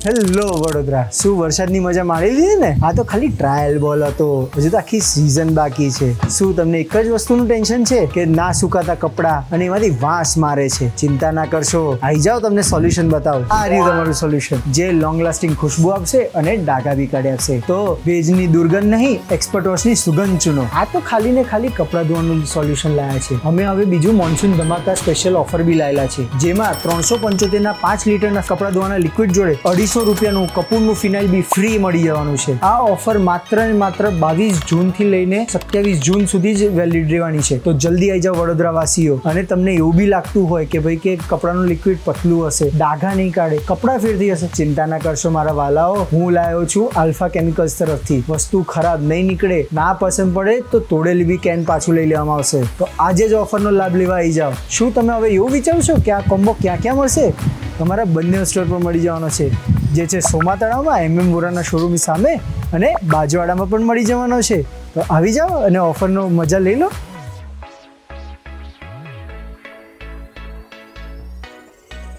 Hello Vadodara, શું વરસાદની મજા માણી લીધી ને? આ તો ખાલી ટ્રાયલ બોલ હતો, હજુ તો આખી સીઝન બાકી છે. શું તમને એક જ વસ્તુનું ટેન્શન છે કે ના સુકાતા કપડાં અને એમાંથી વાસ મારે છે? ચિંતા ના કરશો, આવી જાઓ, તમને સોલ્યુશન બતાવો. આ રહ્યું તમારું સોલ્યુશન, જે લોંગ લાસ્ટિંગ ખુશ્બુ આપશે અને ડાઘા બી કાઢી આપશે. તો ભેજની દુર્ગંધ નહીં, એક્સપર્ટ વોશની સુગંધ ચૂનો. આ તો ખાલી ને ખાલી કપડાં ધોવાનું સોલ્યુશન લાયા છે. અમે હવે બીજું મોન્સૂન ધમાકા સ્પેશિયલ ઓફર બી લાયેલા છે, જેમાં 375 ના 5 લીટરના કપડાં ધોવાના લિક્વિડ જોડે 250 રૂપિયાનું કપૂરનું ફિનાઇલ બી ફ્રી મળી જવાનું છે. આ ઓફર માત્ર ને માત્ર 22 જૂનથી લઈને 27 જૂન સુધી જ વેલિડ રહેવાની છે. તો જલ્દી આવી જાઓ વડોદરા વાસીઓ. અને તમને એવું બી લાગતું હોય કે ભાઈ કે કપડાનું લિક્વિડ પતલું હશે, ડાઘા નહીં કાઢે, કપડાં ફેરથી હશે, ચિંતા ના કરશો મારા વાલાઓ. હું લાવ્યો છું આલ્ફા કેમિકલ્સ તરફથી. વસ્તુ ખરાબ નહીં નીકળે, ના પસંદ પડે તો તોડેલી બી કેન પાછું લઈ લેવામાં આવશે. તો આજે જ ઓફરનો લાભ લેવા આવી જાઓ. શું તમે હવે એવું વિચારશો કે આ કોમ્બો ક્યાં ક્યાં મળશે? તમારા બંને સ્ટોર પર મળી જવાનો છે, જે છે સોમા તળાવમાં MM વોરાના શોરૂમ સામે, અને બાજુવાડામાં પણ મળી જવાનો છે. તો આવી જાઓ અને ઓફરનો મજા લઈ લો.